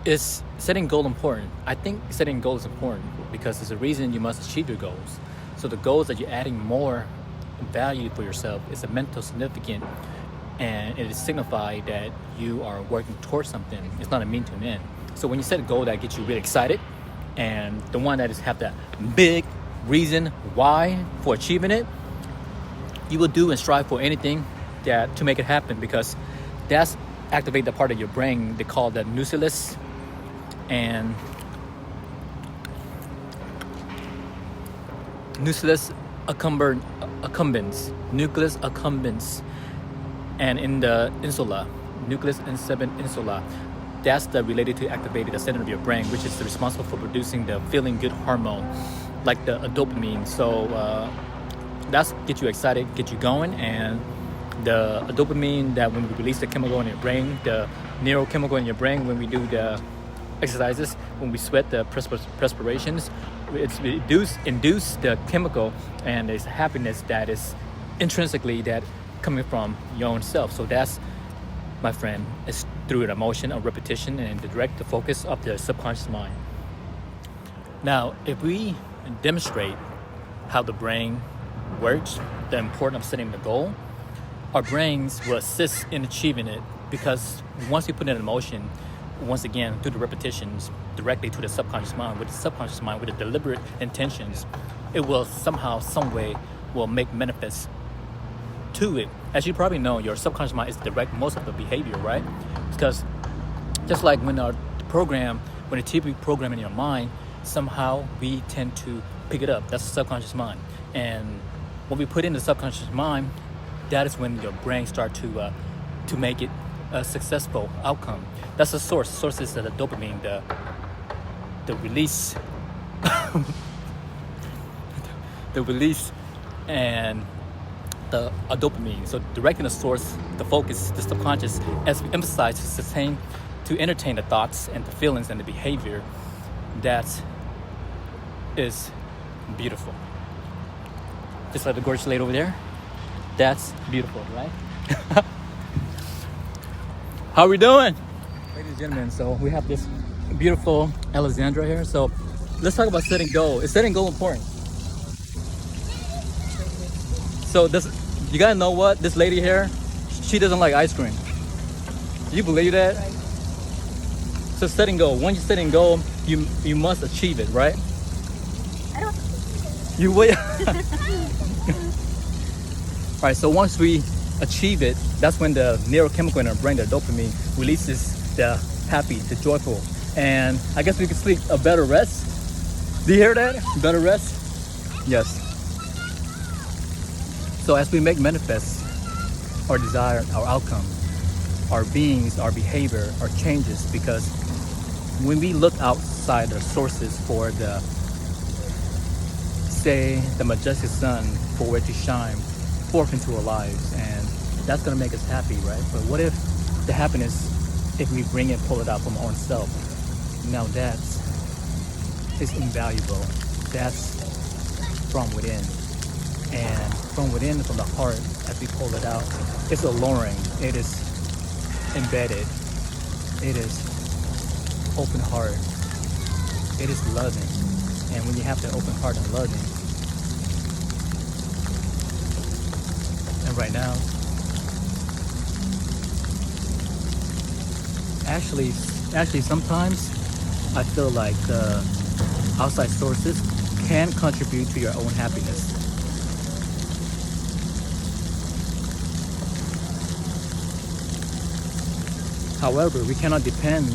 Is setting goal important? I think setting goals is important because there's a reason you must achieve your goals. So the goals that you're adding more value for yourself is a mental significant, and it is signified that you are working towards something. It's not a mean to an end. So when you set a goal that gets you really excited, and the one that is have that big reason why for achieving it, you will do and strive for anything that to make it happen, because that's activate the part of your brain they call the nucleus. And nucleus accumbens, and in the insula, nucleus insula, that's the related to activating the center of your brain, which is responsible for producing the feeling good hormone, like the dopamine. So that's get you excited, get you going. And the dopamine, that when we release the chemical in your brain, the neurochemical in your brain, when we do the exercises, when we sweat, the perspirations, it's induce the chemical, and there's happiness that is intrinsically that coming from your own self. So that's, my friend, is through an emotion of repetition and direct the focus of the subconscious mind. Now, if we demonstrate how the brain works, the importance of setting the goal, our brains will assist in achieving it, because once we put it in motion, once again through the repetitions directly to the subconscious mind, with the subconscious mind with the deliberate intentions, it will somehow, some way, will make manifest to it. As you probably know, your subconscious mind is direct most of the behavior, right? Because just like when the TV program in your mind, somehow we tend to pick it up. That's the subconscious mind. And when we put in the subconscious mind, that is when your brain start to make it a successful outcome. That's the source. The source is the dopamine, the release, the release, and the dopamine. So directing the source, the focus, the subconscious, as we emphasize, to sustain, to entertain the thoughts and the feelings and the behavior, that is beautiful. Just like the gorgeous lady over there. That's beautiful, right? How are we doing? Ladies and gentlemen, so we have this beautiful Alexandra here. So let's talk about setting goal. Is setting goal important? So you gotta know what? This lady here, she doesn't like ice cream. Do you believe that? Right. So setting goal. Once you're setting goal, you must achieve it, right? I don't. You will. All right, so once we achieve it, that's when the neurochemical in our brain, the dopamine, releases the happy, the joyful. And I guess we can sleep a better rest. Do you hear that? Better rest? Yes. So as we make manifest our desire, our outcome, our beings, our behavior, our changes, because when we look outside the sources for the, say, the majestic sun, for it to shine forth into our lives, and that's gonna make us happy, right? But what if the happiness, if we bring it, pull it out from our own self? Now that's invaluable. That's from within, and from within, from the heart, as we pull it out, it's alluring. It is embedded. It is open heart. It is loving, and when you have that open heart and loving, and right now, actually sometimes I feel like the outside sources can contribute to your own happiness. However, we cannot depend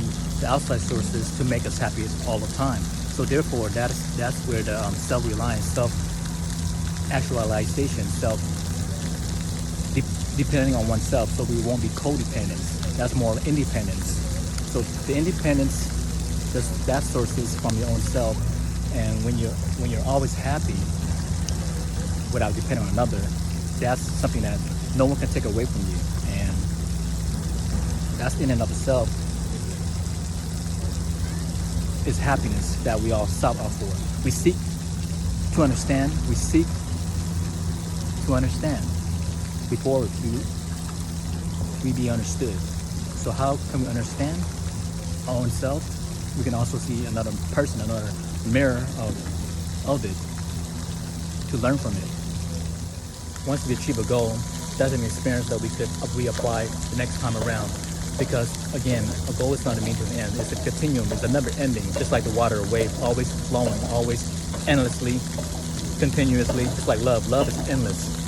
the outside sources to make us happy all the time. So therefore, that's where the self-reliance, self-actualization, depending on oneself, so we won't be codependent. That's more independence. So the independence, that source is from your own self, and when you're always happy without depending on another, that's something that no one can take away from you, and that's in and of itself is happiness that we all sought out for. We seek to understand. We seek to understand before we be understood. So how can we understand our own self? we can also see another person, another mirror of it to learn from it. Once we achieve a goal, that's an experience that we could reapply the next time around. Because again, a goal is not a means to an end. It's a continuum. It's a never ending, just like the water, a wave, always flowing, always endlessly, continuously, just like love. Love is endless.